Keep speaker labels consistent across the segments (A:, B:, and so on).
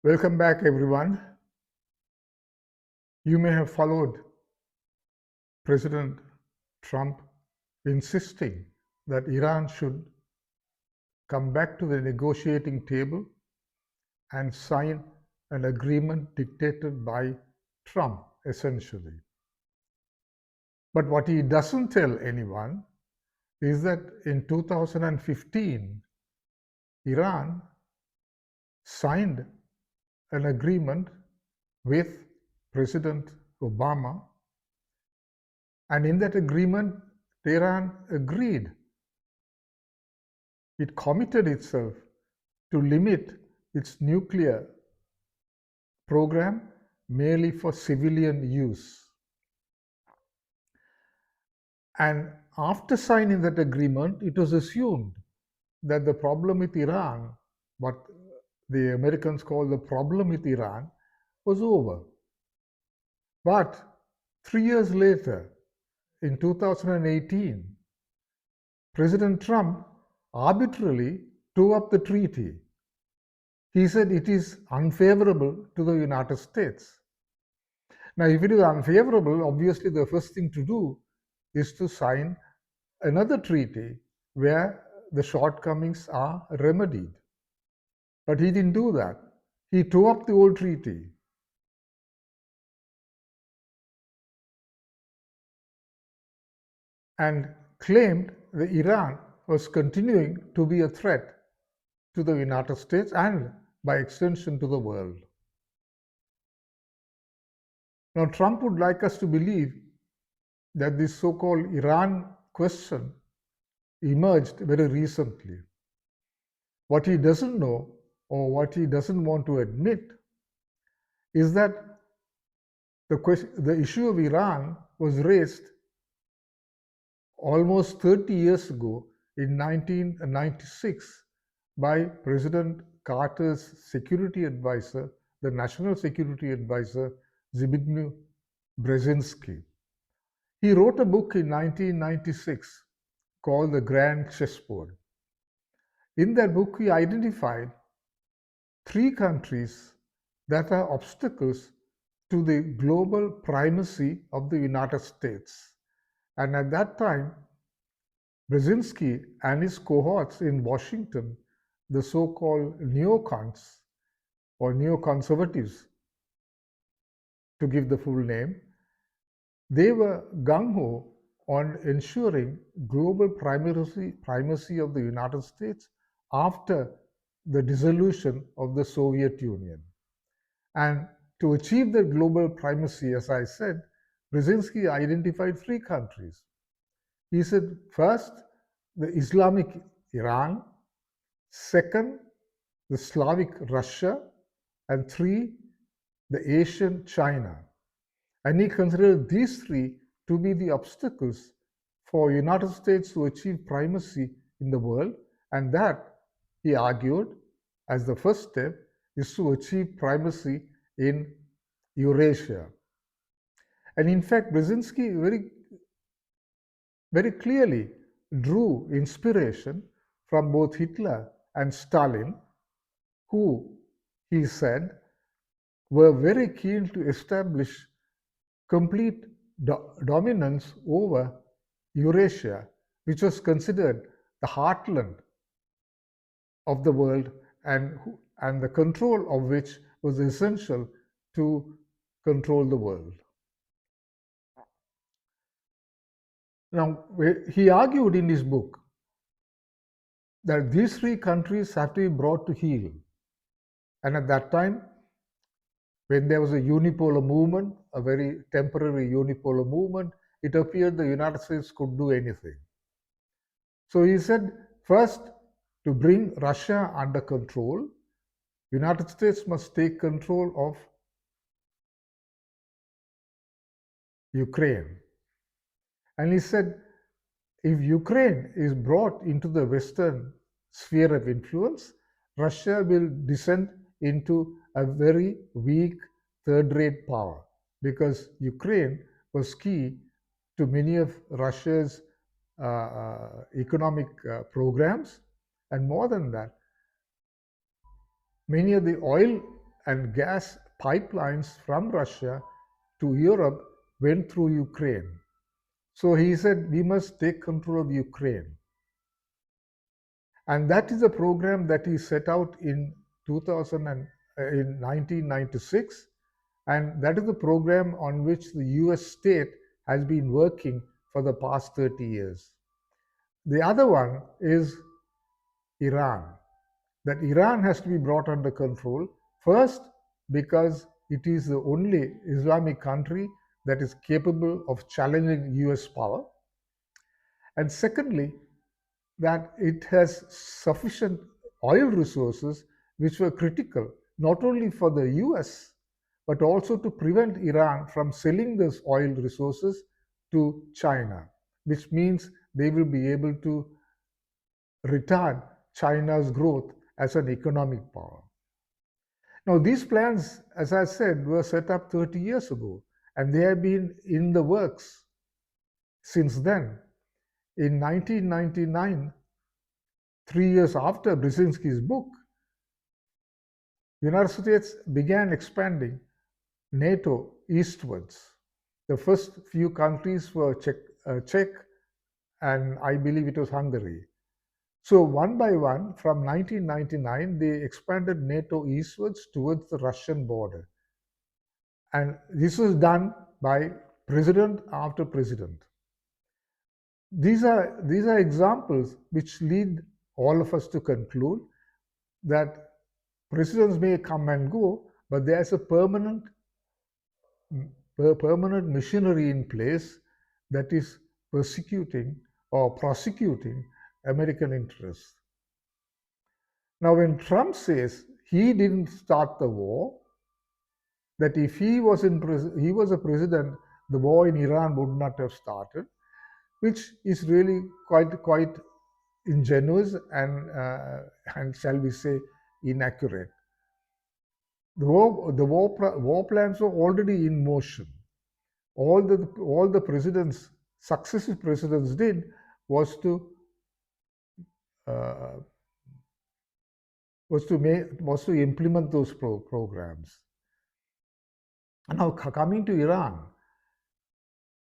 A: Welcome back, everyone. You may have followed President Trump insisting that Iran should come back to the negotiating table and sign an agreement dictated by Trump, essentially. But what he doesn't tell anyone is that in 2015, Iran signed an agreement with President Obama, and in that agreement, Tehran agreed. It committed itself to limit its nuclear program merely for civilian use. And after signing that agreement, it was assumed that the problem with Iran, what the Americans call the problem with Iran, was over. But 3 years later, in 2018, President Trump arbitrarily tore up the treaty. He said it is unfavorable to the United States. Now, if it is unfavorable, obviously the first thing to do is to sign another treaty where the shortcomings are remedied. But he didn't do that. He tore up the old treaty. And claimed that Iran was continuing to be a threat to the United States and, by extension, to the world. Now, Trump would like us to believe that this so-called Iran question emerged very recently. What he doesn't know, or what he doesn't want to admit, is that the issue of Iran was raised almost 30 years ago in 1996 by President Carter's security advisor, the national security advisor, Zbigniew Brzezinski. He wrote a book in 1996 called The Grand Chessboard. In that book, he identified 3 countries that are obstacles to the global primacy of the United States. And at that time, Brzezinski and his cohorts in Washington, the so-called neocons or neoconservatives, to give the full name, they were gung-ho on ensuring global primacy of the United States after the dissolution of the Soviet Union. And to achieve the global primacy, as I said, Brzezinski identified 3 countries. He said, first, the Islamic Iran, second, the Slavic Russia, and 3, the Asian China. And he considered these 3 to be the obstacles for United States to achieve primacy in the world, and that, he argued, as the first step, is to achieve primacy in Eurasia. And in fact, Brzezinski very clearly drew inspiration from both Hitler and Stalin, who, he said, were very keen to establish complete dominance over Eurasia, which was considered the heartland of the world and the control of which was essential to control the world. Now, he argued in his book that these 3 countries have to be brought to heel. And at that time, when there was a unipolar movement, a very temporary unipolar movement, it appeared the United States could do anything. So he said, first, to bring Russia under control, United States must take control of Ukraine. And he said, if Ukraine is brought into the Western sphere of influence, Russia will descend into a very weak third-rate power, because Ukraine was key to many of Russia's economic programs, and more than that, many of the oil and gas pipelines from Russia to Europe went through Ukraine. So he said, we must take control of Ukraine. And that is a program that he set out in 2000 in 1996. And that is the program on which the US state has been working for the past 30 years. The other one is Iran, that Iran has to be brought under control. First, because it is the only Islamic country that is capable of challenging US power. And secondly, that it has sufficient oil resources which were critical not only for the US but also to prevent Iran from selling those oil resources to China, which means they will be able to retard China's growth as an economic power. Now, these plans, as I said, were set up 30 years ago, and they have been in the works since then. In 1999, 3 years after Brzezinski's book, the United States began expanding NATO eastwards. The first few countries were Czech and I believe it was Hungary. So one by one, from 1999, they expanded NATO eastwards towards the Russian border. And this was done by president after president. These are examples which lead all of us to conclude that presidents may come and go, but there's a permanent machinery in place that is persecuting or prosecuting American interests. Now, when Trump says he didn't start the war, that if he was a president, the war in Iran would not have started, which is really quite ingenuous and shall we say inaccurate. The war plans were already in motion. All the presidents, successive presidents, did was to uh, was to implement those programs. Now, coming to Iran,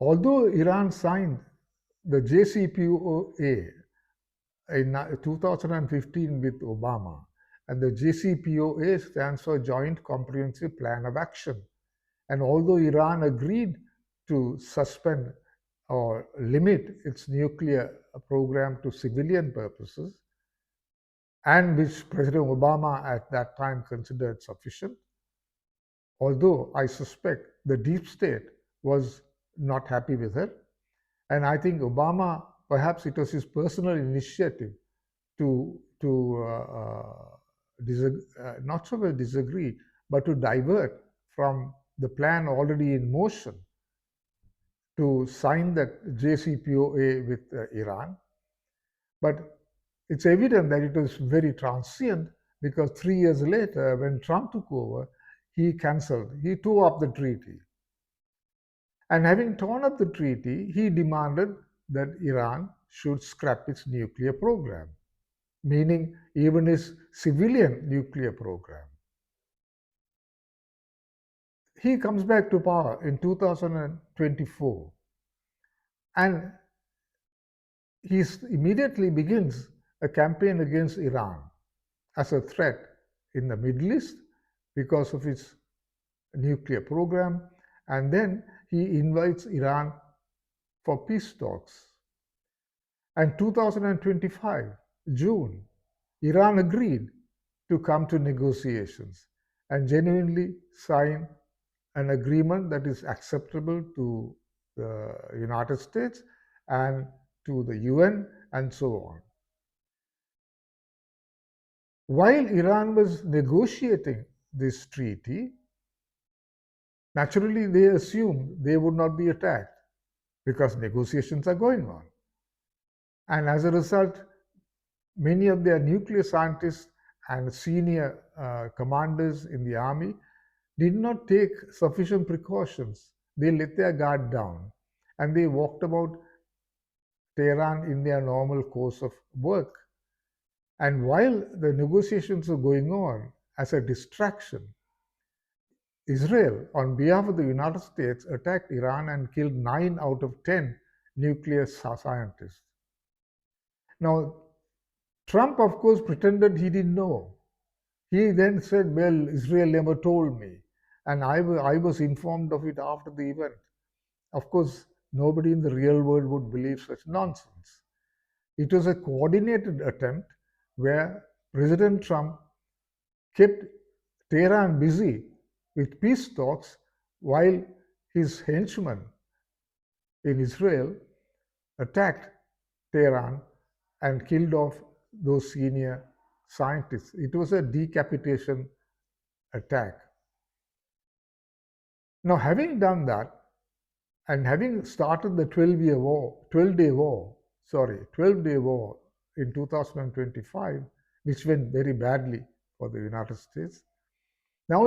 A: although Iran signed the JCPOA in 2015 with Obama, and the JCPOA stands for Joint Comprehensive Plan of Action. And although Iran agreed to suspend or limit its nuclear program to civilian purposes, and which President Obama at that time considered sufficient, although I suspect the deep state was not happy with it. And I think Obama, perhaps it was his personal initiative to not so well disagree, but to divert from the plan already in motion to sign that JCPOA with Iran. But it's evident that it was very transient because 3 years later, when Trump took over, he tore up the treaty. And having torn up the treaty, he demanded that Iran should scrap its nuclear program, meaning even its civilian nuclear program. He comes back to power in 2024 and he immediately begins a campaign against Iran as a threat in the Middle East because of its nuclear program, and then he invites Iran for peace talks. And 2025, June, Iran agreed to come to negotiations and genuinely sign an agreement that is acceptable to the United States and to the UN and so on. While Iran was negotiating this treaty, naturally they assumed they would not be attacked because negotiations are going on. And as a result, many of their nuclear scientists and senior commanders in the army did not take sufficient precautions. They let their guard down and they walked about Tehran in their normal course of work. And while the negotiations were going on, as a distraction, Israel, on behalf of the United States, attacked Iran and killed 9 out of 10 nuclear scientists. Now, Trump, of course, pretended he didn't know. He then said, well, Israel never told me, and I was informed of it after the event. Of course, nobody in the real world would believe such nonsense. It was a coordinated attempt where President Trump kept Tehran busy with peace talks while his henchmen in Israel attacked Tehran and killed off those senior scientists. It was a decapitation attack. Now, having done that, and having started the 12-day war in 2025, which went very badly for the United States, now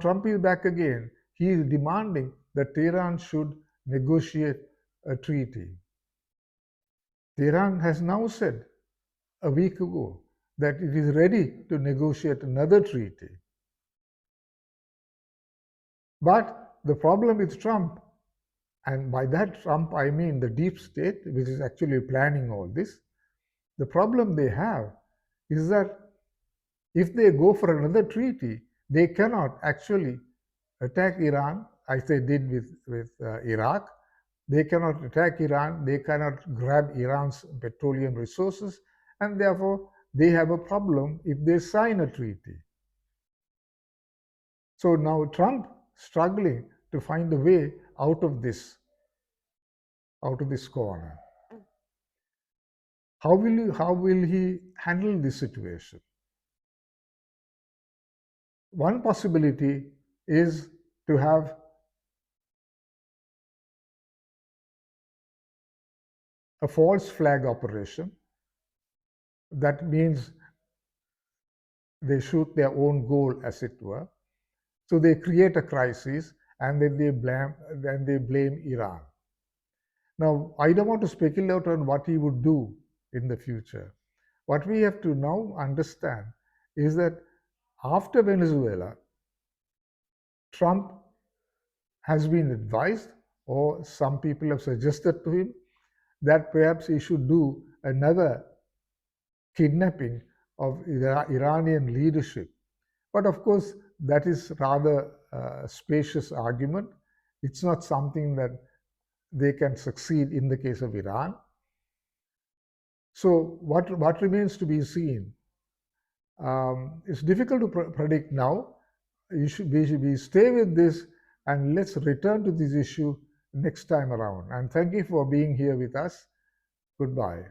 A: Trump is back again. He is demanding that Tehran should negotiate a treaty. Tehran has now said a week ago that it is ready to negotiate another treaty. But the problem with Trump, and by that Trump I mean the deep state, which is actually planning all this, the problem they have is that if they go for another treaty, they cannot actually attack Iran as they did with Iraq. They cannot attack Iran, they cannot grab Iran's petroleum resources, and therefore they have a problem if they sign a treaty. So now Trump struggling to find a way out of this corner. How will he handle this situation? One possibility is to have a false flag operation. That means they shoot their own goal, as it were. So they create a crisis and then they blame Iran. Now, I don't want to speculate on what he would do in the future. What we have to now understand is that after Venezuela, Trump has been advised, or some people have suggested to him, that perhaps he should do another kidnapping of Iranian leadership. But of course, that is rather a spacious argument. It's not something that they can succeed in the case of Iran. So what remains to be seen? It's difficult to predict now. We stay with this, and let's return to this issue next time around. And thank you for being here with us. Goodbye.